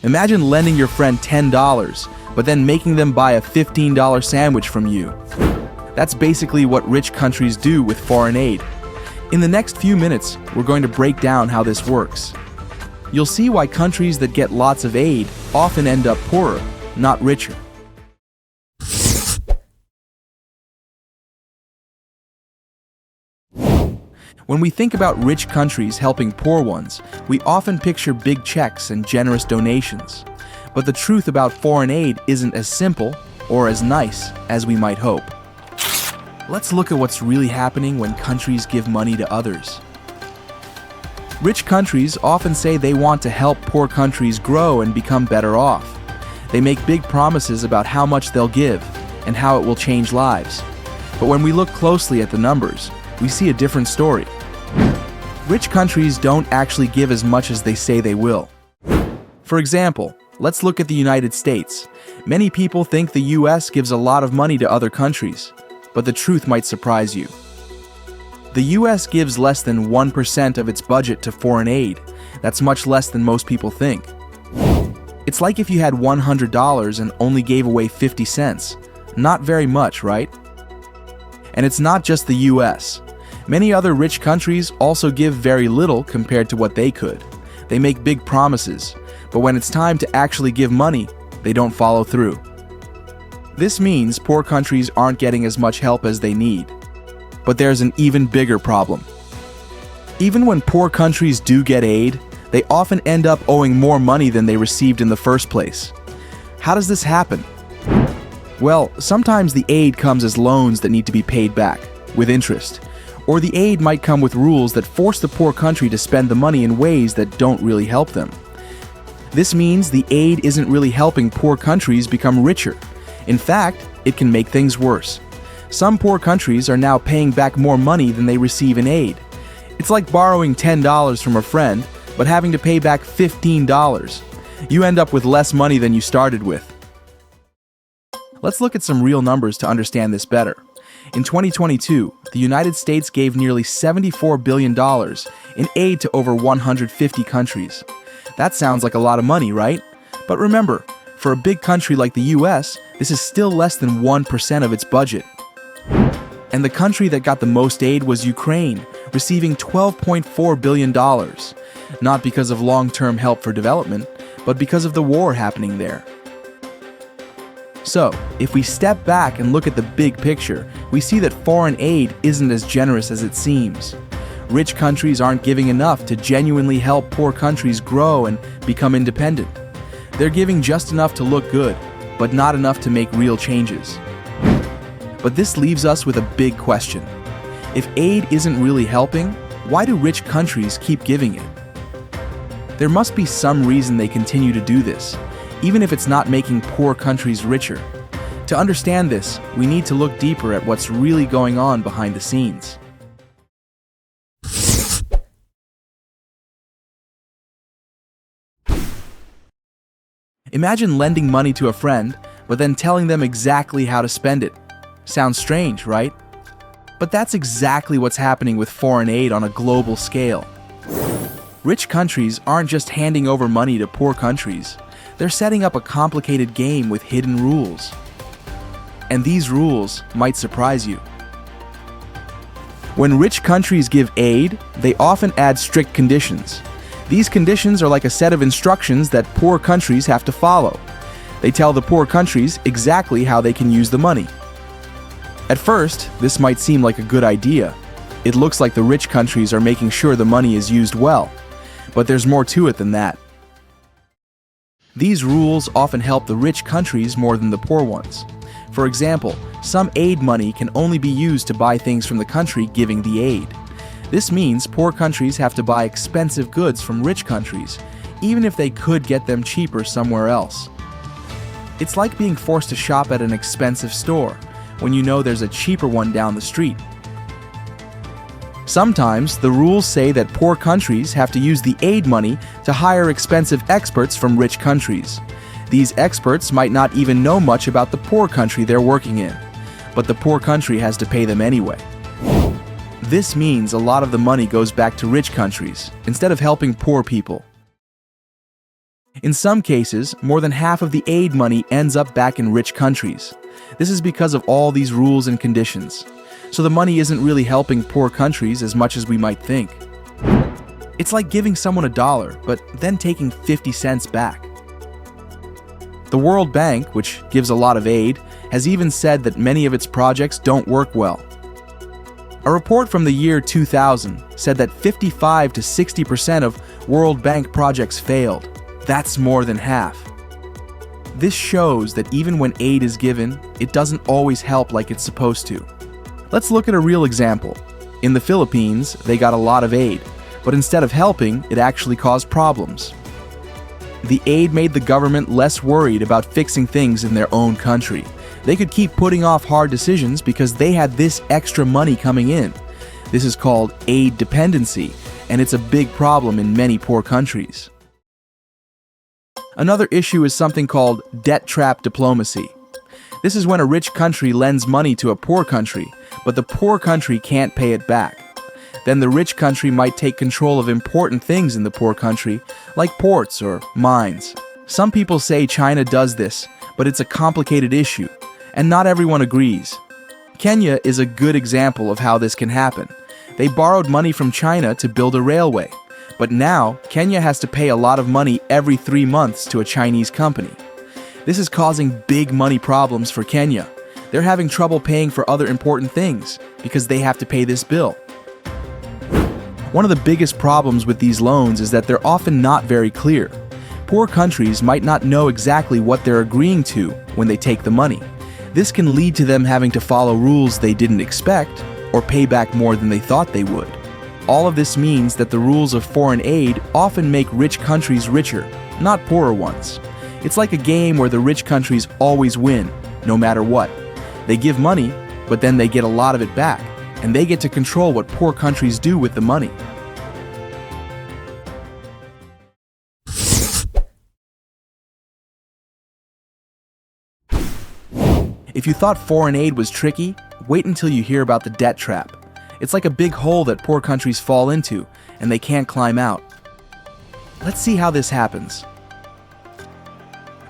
Imagine lending your friend $10, but then making them buy a $15 sandwich from you. That's basically what rich countries do with foreign aid. In the next few minutes, we're going to break down how this works. You'll see why countries that get lots of aid often end up poorer, not richer. When we think about rich countries helping poor ones, we often picture big checks and generous donations. But the truth about foreign aid isn't as simple or as nice as we might hope. Let's look at what's really happening when countries give money to others. Rich countries often say they want to help poor countries grow and become better off. They make big promises about how much they'll give and how it will change lives. But when we look closely at the numbers, we see a different story. Rich countries don't actually give as much as they say they will. For example, let's look at the United States. Many people think the US gives a lot of money to other countries, but the truth might surprise you. The US gives less than 1% of its budget to foreign aid. That's much less than most people think. It's like if you had $100 and only gave away 50 cents. Not very much, right? And it's not just the US. Many other rich countries also give very little compared to what they could. They make big promises, but when it's time to actually give money, they don't follow through. This means poor countries aren't getting as much help as they need. But there's an even bigger problem. Even when poor countries do get aid, they often end up owing more money than they received in the first place. How does this happen? Well, sometimes the aid comes as loans that need to be paid back, with interest. Or the aid might come with rules that force the poor country to spend the money in ways that don't really help them. This means the aid isn't really helping poor countries become richer. In fact, it can make things worse. Some poor countries are now paying back more money than they receive in aid. It's like borrowing $10 from a friend, but having to pay back $15. You end up with less money than you started with. Let's look at some real numbers to understand this better. In 2022, the United States gave nearly $74 billion in aid to over 150 countries. That sounds like a lot of money, right? But remember, for a big country like the US, this is still less than 1% of its budget. And the country that got the most aid was Ukraine, receiving $12.4 billion. Not because of long-term help for development, but because of the war happening there. So, if we step back and look at the big picture, we see that foreign aid isn't as generous as it seems. Rich countries aren't giving enough to genuinely help poor countries grow and become independent. They're giving just enough to look good, but not enough to make real changes. But this leaves us with a big question. If aid isn't really helping, why do rich countries keep giving it? There must be some reason they continue to do this, even if it's not making poor countries richer. To understand this, we need to look deeper at what's really going on behind the scenes. Imagine lending money to a friend, but then telling them exactly how to spend it. Sounds strange, right? But that's exactly what's happening with foreign aid on a global scale. Rich countries aren't just handing over money to poor countries. They're setting up a complicated game with hidden rules. And these rules might surprise you. When rich countries give aid, they often add strict conditions. These conditions are like a set of instructions that poor countries have to follow. They tell the poor countries exactly how they can use the money. At first, this might seem like a good idea. It looks like the rich countries are making sure the money is used well. But there's more to it than that. These rules often help the rich countries more than the poor ones. For example, some aid money can only be used to buy things from the country giving the aid. This means poor countries have to buy expensive goods from rich countries, even if they could get them cheaper somewhere else. It's like being forced to shop at an expensive store when you know there's a cheaper one down the street. Sometimes, the rules say that poor countries have to use the aid money to hire expensive experts from rich countries. These experts might not even know much about the poor country they're working in, but the poor country has to pay them anyway. This means a lot of the money goes back to rich countries, instead of helping poor people. In some cases, more than half of the aid money ends up back in rich countries. This is because of all these rules and conditions. So the money isn't really helping poor countries as much as we might think. It's like giving someone $1, but then taking 50 cents back. The World Bank, which gives a lot of aid, has even said that many of its projects don't work well. A report from the year 2000 said that 55 to 60% of World Bank projects failed. That's more than half. This shows that even when aid is given, it doesn't always help like it's supposed to. Let's look at a real example. In the Philippines, they got a lot of aid, but instead of helping, it actually caused problems. The aid made the government less worried about fixing things in their own country. They could keep putting off hard decisions because they had this extra money coming in. This is called aid dependency, and it's a big problem in many poor countries. Another issue is something called debt trap diplomacy. This is when a rich country lends money to a poor country, but the poor country can't pay it back. Then the rich country might take control of important things in the poor country, like ports or mines. Some people say China does this, but it's a complicated issue, and not everyone agrees. Kenya is a good example of how this can happen. They borrowed money from China to build a railway, but now Kenya has to pay a lot of money every 3 months to a Chinese company. This is causing big money problems for Kenya. They're having trouble paying for other important things because they have to pay this bill. One of the biggest problems with these loans is that they're often not very clear. Poor countries might not know exactly what they're agreeing to when they take the money. This can lead to them having to follow rules they didn't expect or pay back more than they thought they would. All of this means that the rules of foreign aid often make rich countries richer, not poorer ones. It's like a game where the rich countries always win, no matter what. They give money, but then they get a lot of it back, and they get to control what poor countries do with the money. If you thought foreign aid was tricky, wait until you hear about the debt trap. It's like a big hole that poor countries fall into, and they can't climb out. Let's see how this happens.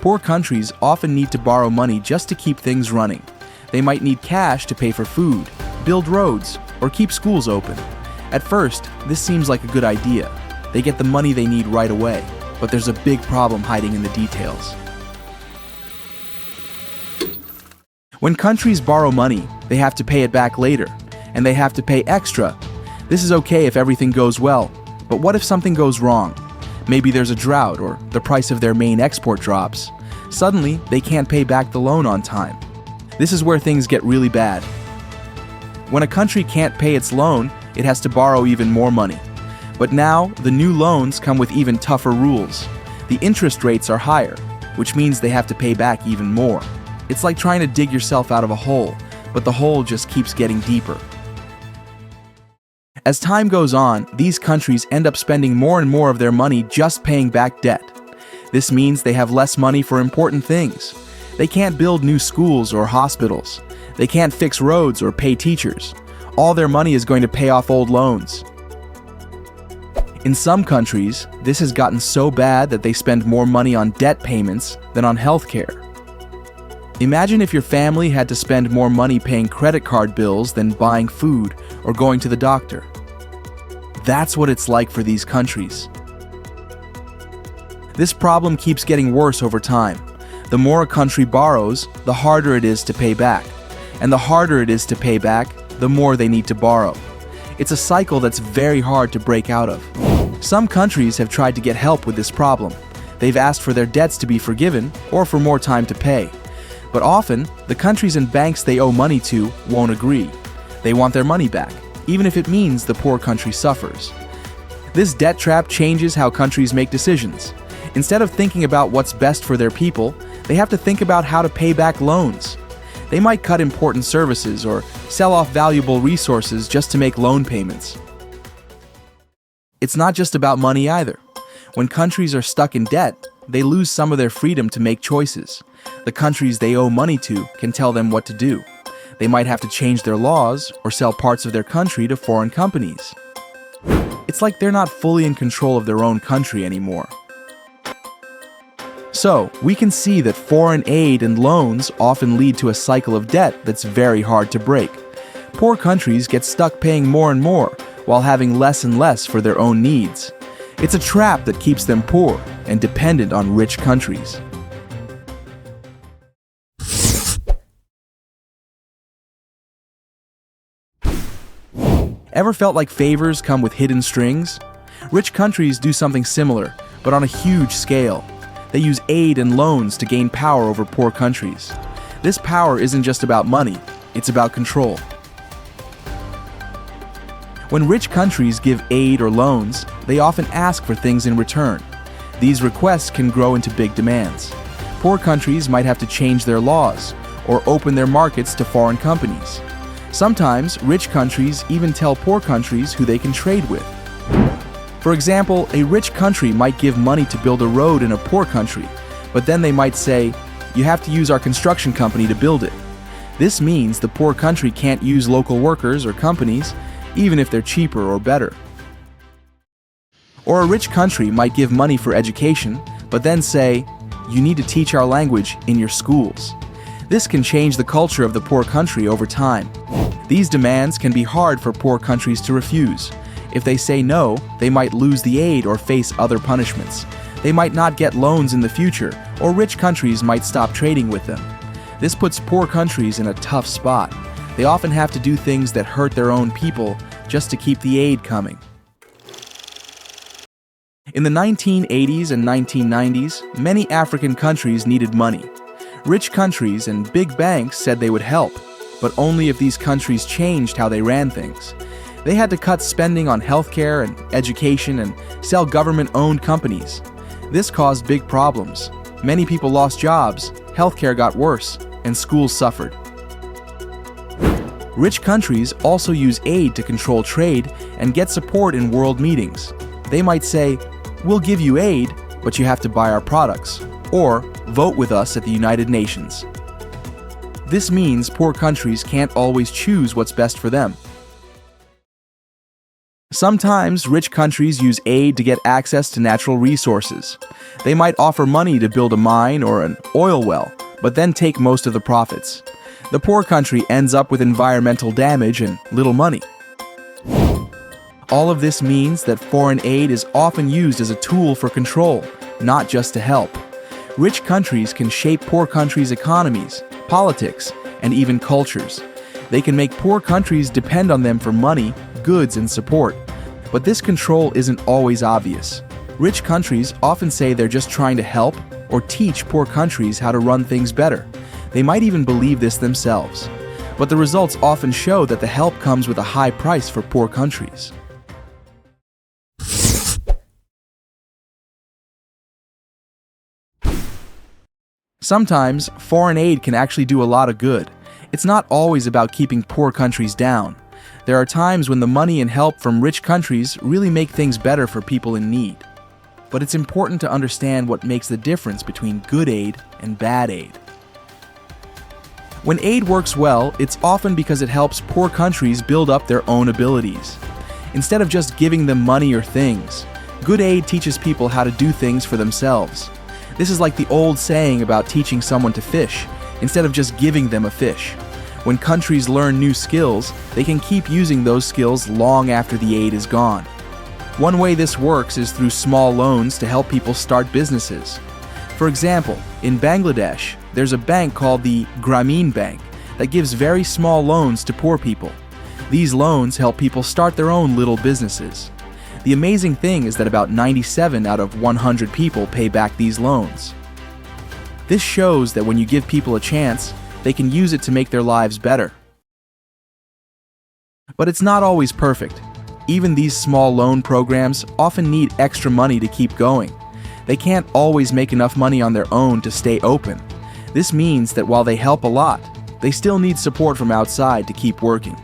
Poor countries often need to borrow money just to keep things running. They might need cash to pay for food, build roads, or keep schools open. At first, this seems like a good idea. They get the money they need right away, but there's a big problem hiding in the details. When countries borrow money, they have to pay it back later, and they have to pay extra. This is okay if everything goes well, but what if something goes wrong? Maybe there's a drought or the price of their main export drops. Suddenly, they can't pay back the loan on time. This is where things get really bad. When a country can't pay its loan, it has to borrow even more money. But now, the new loans come with even tougher rules. The interest rates are higher, which means they have to pay back even more. It's like trying to dig yourself out of a hole, but the hole just keeps getting deeper. As time goes on, these countries end up spending more and more of their money just paying back debt. This means they have less money for important things. They can't build new schools or hospitals. They can't fix roads or pay teachers. All their money is going to pay off old loans. In some countries, this has gotten so bad that they spend more money on debt payments than on healthcare. Imagine if your family had to spend more money paying credit card bills than buying food or going to the doctor. That's what it's like for these countries. This problem keeps getting worse over time. The more a country borrows, the harder it is to pay back. And the harder it is to pay back, the more they need to borrow. It's a cycle that's very hard to break out of. Some countries have tried to get help with this problem. They've asked for their debts to be forgiven or for more time to pay. But often, the countries and banks they owe money to won't agree. They want their money back, even if it means the poor country suffers. This debt trap changes how countries make decisions. Instead of thinking about what's best for their people, they have to think about how to pay back loans. They might cut important services or sell off valuable resources just to make loan payments. It's not just about money either. When countries are stuck in debt, they lose some of their freedom to make choices. The countries they owe money to can tell them what to do. They might have to change their laws or sell parts of their country to foreign companies. It's like they're not fully in control of their own country anymore. So, we can see that foreign aid and loans often lead to a cycle of debt that's very hard to break. Poor countries get stuck paying more and more, while having less and less for their own needs. It's a trap that keeps them poor and dependent on rich countries. Ever felt like favors come with hidden strings? Rich countries do something similar, but on a huge scale. They use aid and loans to gain power over poor countries. This power isn't just about money, it's about control. When rich countries give aid or loans, they often ask for things in return. These requests can grow into big demands. Poor countries might have to change their laws or open their markets to foreign companies. Sometimes, rich countries even tell poor countries who they can trade with. For example, a rich country might give money to build a road in a poor country, but then they might say, "You have to use our construction company to build it." This means the poor country can't use local workers or companies, even if they're cheaper or better. Or a rich country might give money for education, but then say, "You need to teach our language in your schools." This can change the culture of the poor country over time. These demands can be hard for poor countries to refuse. If they say no, they might lose the aid or face other punishments. They might not get loans in the future, or rich countries might stop trading with them. This puts poor countries in a tough spot. They often have to do things that hurt their own people just to keep the aid coming. In the 1980s and 1990s, many African countries needed money. Rich countries and big banks said they would help, but only if these countries changed how they ran things. They had to cut spending on healthcare and education and sell government-owned companies. This caused big problems. Many people lost jobs, healthcare got worse, and schools suffered. Rich countries also use aid to control trade and get support in world meetings. They might say, "We'll give you aid, but you have to buy our products," or "Vote with us at the United Nations." This means poor countries can't always choose what's best for them. Sometimes rich countries use aid to get access to natural resources. They might offer money to build a mine or an oil well, but then take most of the profits. The poor country ends up with environmental damage and little money. All of this means that foreign aid is often used as a tool for control, not just to help. Rich countries can shape poor countries' economies, politics, and even cultures. They can make poor countries depend on them for money, goods, and support. But this control isn't always obvious. Rich countries often say they're just trying to help or teach poor countries how to run things better. They might even believe this themselves. But the results often show that the help comes with a high price for poor countries. Sometimes, foreign aid can actually do a lot of good. It's not always about keeping poor countries down. There are times when the money and help from rich countries really make things better for people in need. But it's important to understand what makes the difference between good aid and bad aid. When aid works well, it's often because it helps poor countries build up their own abilities. Instead of just giving them money or things, good aid teaches people how to do things for themselves. This is like the old saying about teaching someone to fish, instead of just giving them a fish. When countries learn new skills, they can keep using those skills long after the aid is gone. One way this works is through small loans to help people start businesses. For example, in Bangladesh, there's a bank called the Grameen Bank that gives very small loans to poor people. These loans help people start their own little businesses. The amazing thing is that about 97 out of 100 people pay back these loans. This shows that when you give people a chance, they can use it to make their lives better. But it's not always perfect. Even these small loan programs often need extra money to keep going. They can't always make enough money on their own to stay open. This means that while they help a lot, they still need support from outside to keep working.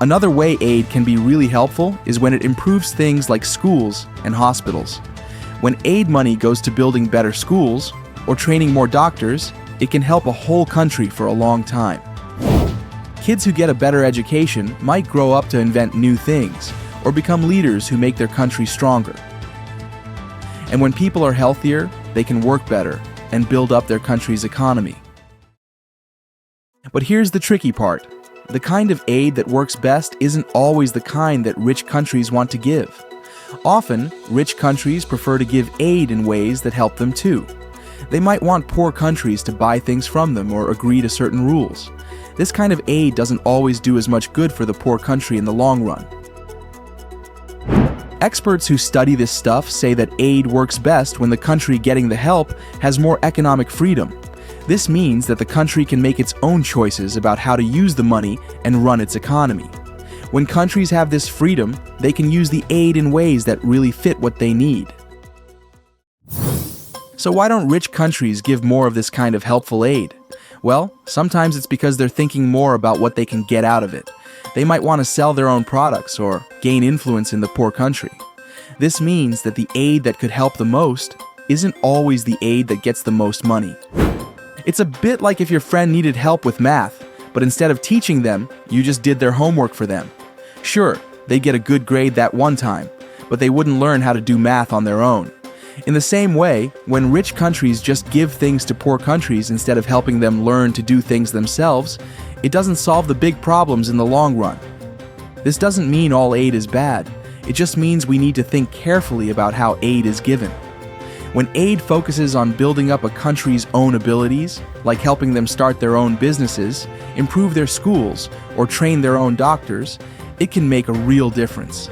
Another way aid can be really helpful is when it improves things like schools and hospitals. When aid money goes to building better schools or training more doctors, it can help a whole country for a long time. Kids who get a better education might grow up to invent new things or become leaders who make their country stronger. And when people are healthier, they can work better and build up their country's economy. But here's the tricky part. The kind of aid that works best isn't always the kind that rich countries want to give. Often, rich countries prefer to give aid in ways that help them too. They might want poor countries to buy things from them or agree to certain rules. This kind of aid doesn't always do as much good for the poor country in the long run. Experts who study this stuff say that aid works best when the country getting the help has more economic freedom. This means that the country can make its own choices about how to use the money and run its economy. When countries have this freedom, they can use the aid in ways that really fit what they need. So why don't rich countries give more of this kind of helpful aid? Well, sometimes it's because they're thinking more about what they can get out of it. They might want to sell their own products or gain influence in the poor country. This means that the aid that could help the most isn't always the aid that gets the most money. It's a bit like if your friend needed help with math, but instead of teaching them, you just did their homework for them. Sure, they'd get a good grade that one time, but they wouldn't learn how to do math on their own. In the same way, when rich countries just give things to poor countries instead of helping them learn to do things themselves, it doesn't solve the big problems in the long run. This doesn't mean all aid is bad. It just means we need to think carefully about how aid is given. When aid focuses on building up a country's own abilities, like helping them start their own businesses, improve their schools, or train their own doctors, it can make a real difference.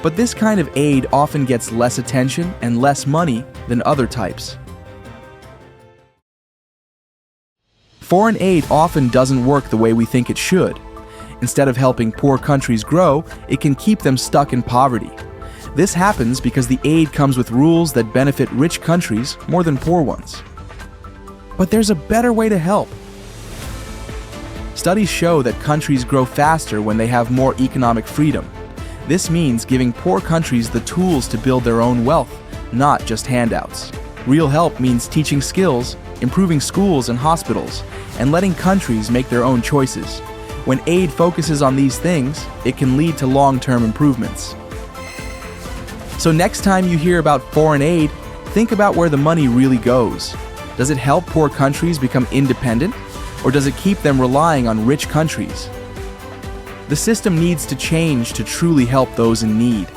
But this kind of aid often gets less attention and less money than other types. Foreign aid often doesn't work the way we think it should. Instead of helping poor countries grow, it can keep them stuck in poverty. This happens because the aid comes with rules that benefit rich countries more than poor ones. But there's a better way to help. Studies show that countries grow faster when they have more economic freedom. This means giving poor countries the tools to build their own wealth, not just handouts. Real help means teaching skills, improving schools and hospitals, and letting countries make their own choices. When aid focuses on these things, it can lead to long-term improvements. So next time you hear about foreign aid, think about where the money really goes. Does it help poor countries become independent, or does it keep them relying on rich countries? The system needs to change to truly help those in need.